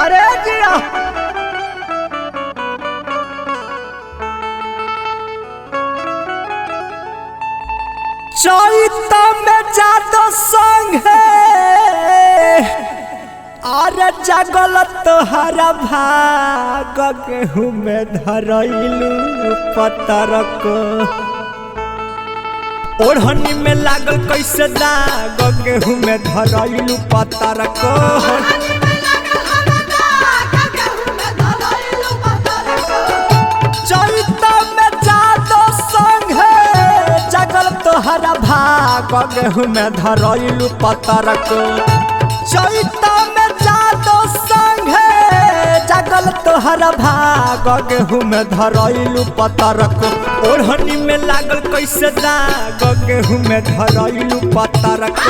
अरे जिया चैत में जादो संग है अरे जगल तोहरा भाग गेहूं में धरैलू पतरक ओढ़नी में लागल कैसे दाग गेहूं में धरैलू पतरक चैत में जादो संग है जगल तोहरा भाग गेहूं में धरैलू पतरक चैत में जादो संग है जगल तोहरा भाग गेहूं में धरैलू पतरक ओढ़नी में लागल कैसे दाग गेहूं में धरैलू पतरक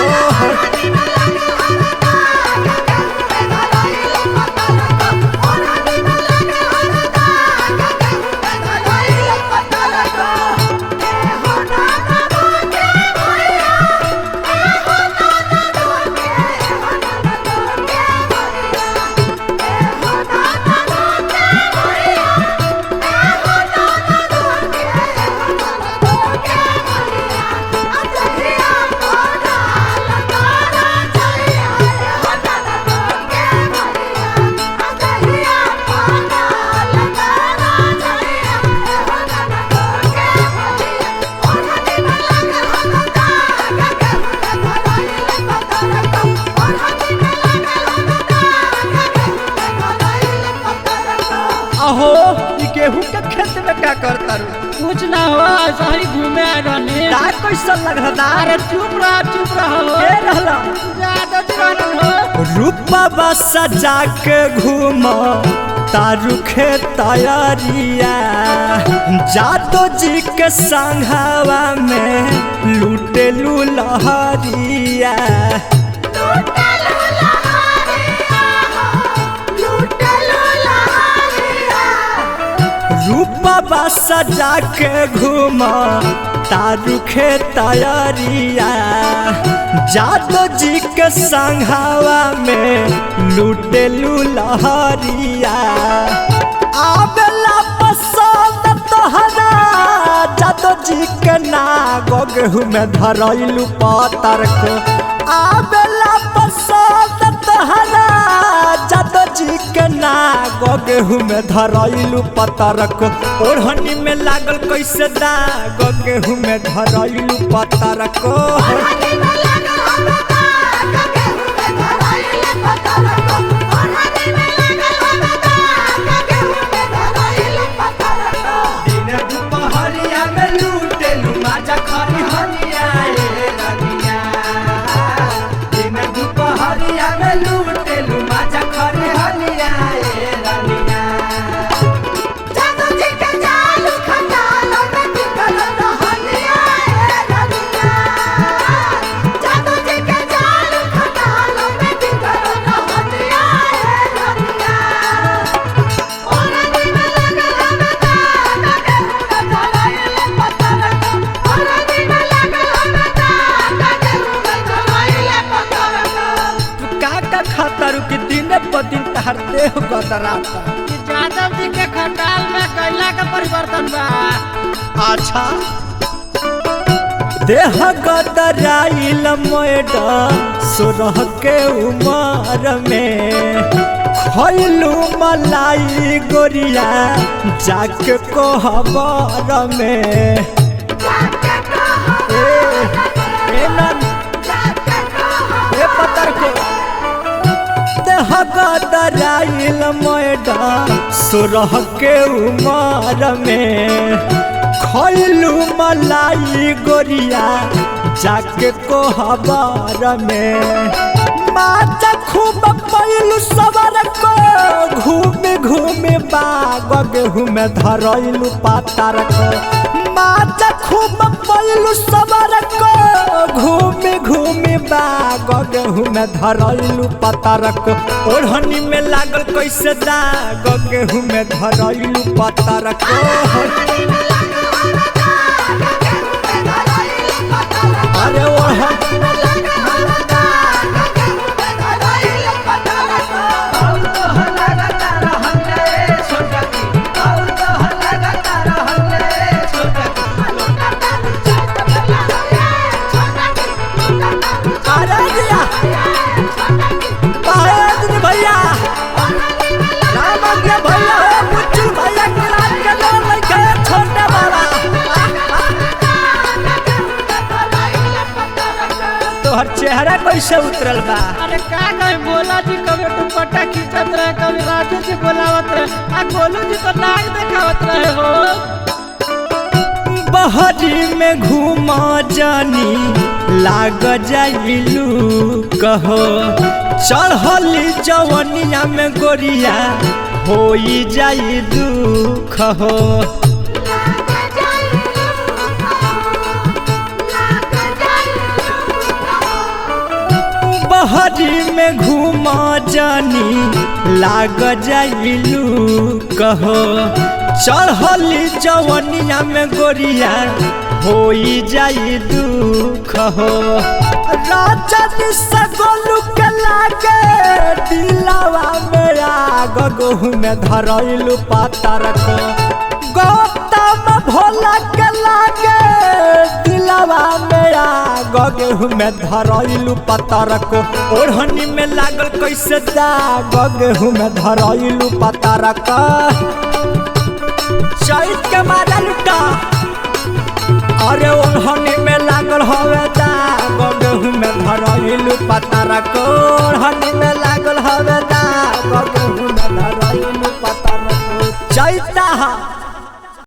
अहो गेहूं के खेत में क्या करता रू कुछ ना हो ऐसा ही घूमे रहने कैसा लग रहा अरे चुप रहो रहला ज्यादा चुप हो रूपा सजा के घूम तारू खे तैयारिया जादो जी के संघावा में लूटेलू लहरिया रूपा सजा के घूम तारू खे तैयारिया जादो जी के संघावा में लूटेलू लहरिया आवेला पसंद तोहरा जादो जी के नाग गेहूं में धरैलू पतरक आवेला पसंद तोहरा जादो जी के नाग गेहूं में धरैलू पतरक ओढ़नी में लागल कैसे दाग गेहूं में धरैलू पतरक दिन दुपहरिया में लूटेलू माजा खरिहनिया रे रनिया दिन दुपहरिया में लूटेलू माजा खरिहनिया रे रनिया जादू जी के जालू खटालो में टिकल रहनिया रे रनिया जादू जी के जालू खटालो में टिकल रहनिया रे रनिया ओरनी में लगल ओरनी में लगल का खतर कि दिन प दिन तहर देह गदराता यादव जी के खटाल में कैला का परिवर्तन बा अच्छा देह गदराइल मैडम सोरह के उमर में खैलू मलाई गोरिया जाके कोहबर में पतर को देह गदराइल मैडम सोरह के उमर में खैलू मलाई गोरिया जाके कोहबर में माचा खूब पैलू सबर को घूमे घूमे बाग गेहूं में धरैलू पतरक माचा खूब पैलू सबर को घूमे घूमे बाग गेहूं में धरैलू पतरक ओढ़नी में लागल कैसे दाग गेहूं में धरैलू पतरक अरे ओढ़ तोहर चेहरा कैसे उतरल बा। अरे का कहीं बोला जी कभी दुपट्टा खींचत रहे, कभी राजू जी बोलावत रहे, आ गोलू जी तो नाक देखावत रहे हो। बहरी में घूमा जानी लाग जाइलू कहो, चढ़ली जवनिया में गोरिया होई जाई दुख हो। बहरी में घूमा जानी लाग जाइलू कहो, चढ़ली जवनिया में गोरिया होई जाई दुख हो। राजा से गोलू के लागे दिलावा मेरा गगहू में धरैलू पातर को, गौतम भोला के लागे दिलावा मेरा गगहू में धरैलू पतर को। ओढ़नी में लागल कैसे दाग गगहू में धरैलू पतर को। चैत के मारा लुटा अरे ओढ़नी में लागल हवे दाग गगहू में धरैलू पतर को। ओढ़नी में लागल हवे दाग गगहू में धरैलू पतर को। चैता